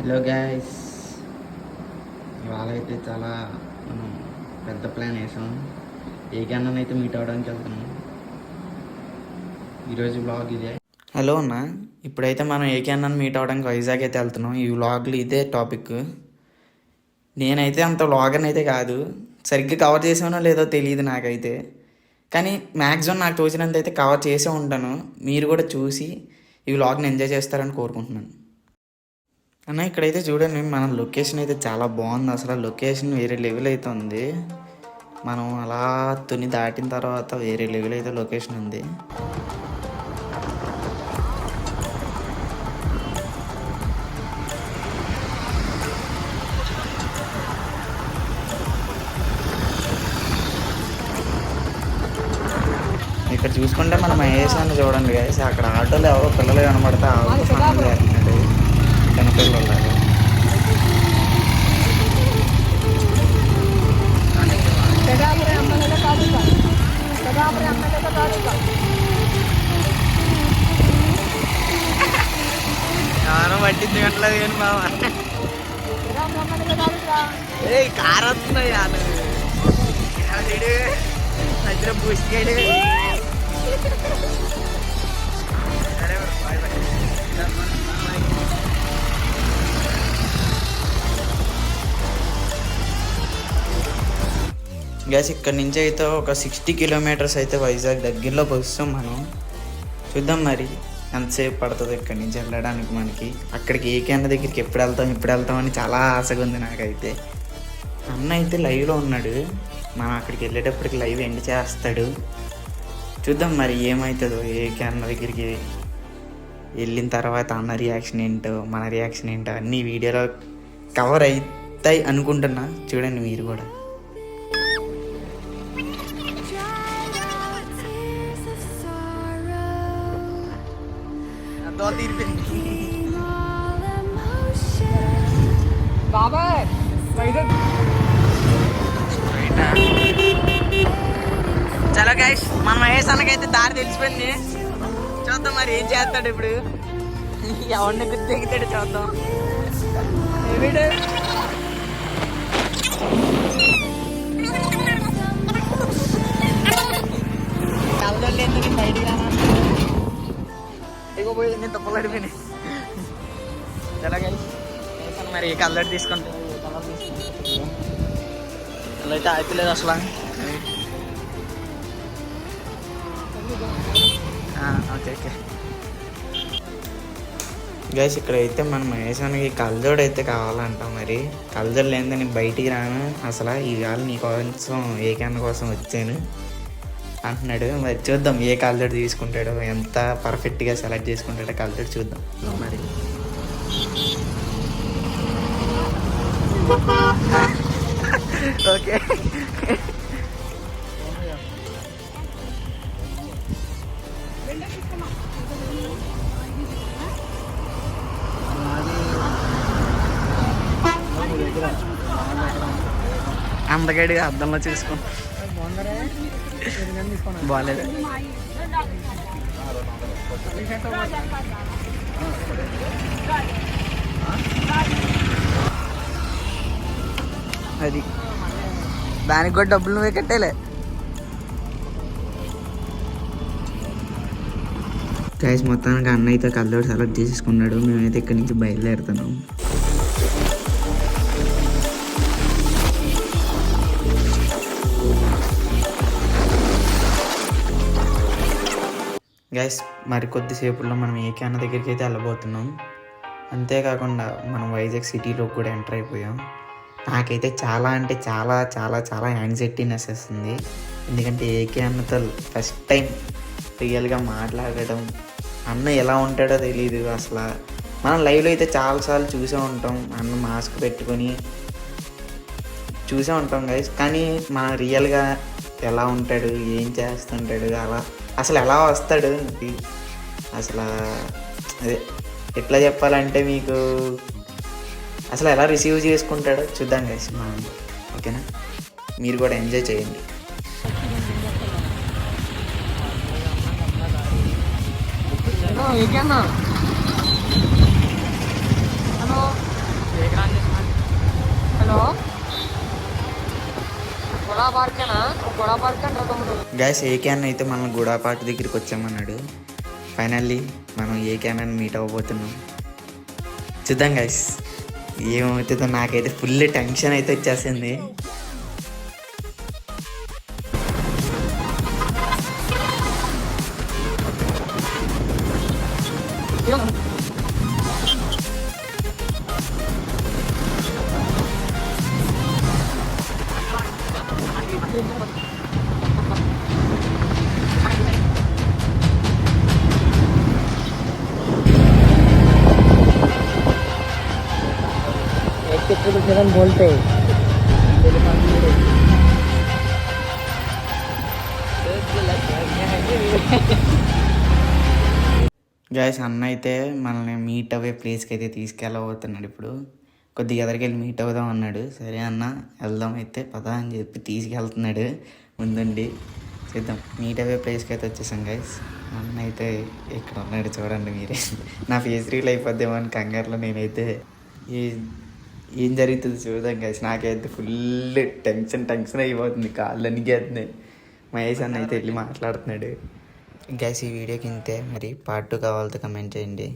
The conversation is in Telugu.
హలో గైస్, ఇవాళ అయితే చాలా మనం పెద్ద ప్లాన్ వేసాం. ఏకన్నని అయితే మీట్ అవ్వడానికి వెళ్తున్నాం. ఈరోజు బ్లాగ్ ఇదే. హలో అన్న, ఇప్పుడైతే మనం ఏకన్నని మీట్ అవ్వడానికి వైజాగ్ అయితే వెళ్తున్నాం. ఈ వ్లాగ్లో ఇదే టాపిక్. నేనైతే అంత వ్లాగర్ని అయితే కాదు, సరిగ్గా కవర్ చేసానో లేదో తెలియదు నాకైతే. కానీ మ్యాక్సిమం నాకు తోచినంత అయితే కవర్ చేసే ఉంటాను. మీరు కూడా చూసి ఈ వ్లాగ్ని ఎంజాయ్ చేస్తారని కోరుకుంటున్నాను. అన్న ఇక్కడైతే చూడండి, మన లొకేషన్ అయితే చాలా బాగుంది. అసలు లొకేషన్ వేరే లెవెల్ అయితే ఉంది. మనం అలా తుని దాటిన తర్వాత వేరే లెవెల్ అయితే లొకేషన్ ఉంది. ఇక్కడ చూసుకుంటే మనం మహేష్ అని చూడండి గైస్, అక్కడ ఆటోలో ఎవరో పిల్లలు కనబడితే ఆటో స్నానం చేస్తున్నాడు చిన్నపిల్లలాగా. ఎవరో పట్టింది గంటలేదు కానీ బాబా, ఏ కారు వస్తున్నాయి మధ్యలో పూసిగాడు. గ్యాస్ ఇక్కడ నుంచి అయితే ఒక 60 కిలోమీటర్స్ అయితే వైజాగ్ దగ్గరలోకి వస్తాం మనం. చూద్దాం మరి ఎంతసేపు పడుతుంది ఇక్కడి నుంచి వెళ్ళడానికి మనకి. అక్కడికి ఏకన్న దగ్గరికి ఎప్పుడు వెళ్తాం అని చాలా ఆశగా ఉంది నాకైతే. అన్న అయితే లైవ్లో ఉన్నాడు, మనం అక్కడికి వెళ్ళేటప్పటికి లైవ్ ఎండ్ చేస్తాడు. చూద్దాం మరి ఏమవుతుందో. ఏకన్న దగ్గరికి వెళ్ళిన తర్వాత అన్న రియాక్షన్ ఏంటో మన రియాక్షన్ ఏంటో అన్నీ వీడియోలో కవర్ అవుతాయి అనుకుంటున్నా. చూడండి మీరు కూడా. చలో గైస్, మన మహేష్ అన్నకైతే దారి తెలిసిపోయింది. చూద్దాం మరి ఏం చేస్తాడు ఇప్పుడు. ఎవరిని గుర్తు ఎగుతాడు చూద్దాం. కలదొల్లి ఎందుకు బయటికి రానా పోయి నేను తప్పలాడిపోయినాయి. చలో గైస్, మరి ఏ కలర్ తీసుకుంటే కలర్ తీసుకుంటే అలా అయితే అయిపోలేదు అసలు. ఓకే ఓకే గైస్, ఇక్కడైతే మన మహేశానికి కలజోడు అయితే కావాలంట. మరి కలజోడు లేనిదే నేను బయటికి రాను అసలు. ఇవాళ నీ కోసం ఏకన్న కోసం వచ్చాను అంటున్నాడు. మరి చూద్దాం ఏ కలజోడు తీసుకుంటాడో, ఎంత పర్ఫెక్ట్గా సెలెక్ట్ చేసుకుంటాడో కలజోడు చూద్దాం మరి. ఓకే అందగాడిగా అద్దంలో చూసుకో. బాగాలేదు అది, దానికి కూడా డబ్బులు నువ్వే కట్టేలే. గైస్ మొత్తానికి అన్న అయితే కల్లోడు సెలెక్ట్ చేసుకున్నాడు. మేమైతే ఇక్కడి నుంచి బయలుదేరుతున్నాం. గైస్ మరి కొద్దిసేపులో మనం ఏకన్న దగ్గరికి అయితే వెళ్ళబోతున్నాం. అంతేకాకుండా మనం వైజాగ్ సిటీలో కూడా ఎంటర్ అయిపోయాం. నాకైతే చాలా అంటే చాలా చాలా చాలా యాంగ్జైటీనెస్ వస్తుంది. ఎందుకంటే ఏకన్నతో ఫస్ట్ టైం రియల్గా మాట్లాడడం. అన్న ఎలా ఉంటాడో తెలియదు అసలు. మనం లైవ్లో అయితే చాలాసార్లు చూసే ఉంటాం, అన్న మాస్క్ పెట్టుకొని చూసే ఉంటాం గైస్. కానీ మన రియల్గా ఎలా ఉంటాడు, ఏం చేస్తుంటాడు, అలా అసలు ఎలా వస్తాడు అసలు, అదే ఎట్లా చెప్పాలంటే మీకు, అసలు ఎలా రిసీవ్ చేసుకుంటాడో చూద్దాం గైస్ మనం. ఓకేనా, మీరు కూడా ఎంజాయ్ చేయండి. గైస్ ఏ క్యాన్ అయితే మనం గూడా పార్క్ దగ్గరికి వచ్చామన్నాడు. ఫైనల్లీ మనం ఏ క్యాన్ అని మీట్ అవ్వబోతున్నాం. చూద్దాం గైస్ ఏమవుతుందో. నాకైతే ఫుల్ టెన్షన్ అయితే వచ్చేసింది. बोलते గైస్ అన్న అయితే మనల్ని మీట్ అవే ప్లేస్కి అయితే తీసుకెళ్ళబోతున్నాడు. ఇప్పుడు కొద్దిగా ఎదరికెళ్ళి మీట్ అవుదాం అన్నాడు. సరే అన్న వెళ్దాం అయితే పదా అని చెప్పి తీసుకెళ్తున్నాడు ముందుండి. చూద్దాం. మీట్ అవే ప్లేస్కి అయితే వచ్చేసాం గైస్. అన్న అయితే ఇక్కడ ఉన్నాడు చూడండి మీరే. నా ఫేస్ రీల్ అయిపోద్దేమో అని కంగారులో నేనైతే ఏం జరుగుతుంది చూద్దాం గైస్. నాకైతే ఫుల్ టెన్షన్ అయిపోతుంది, కాళ్ళు అనిగేస్తున్నాయి. మహేష్ అన్న అయితే వెళ్ళి మాట్లాడుతున్నాడు. గైస్ ఈ వీడియోకి ఇంతే. మరి పార్ట్ 2 కావాలితో కమెంట్ చేయండి.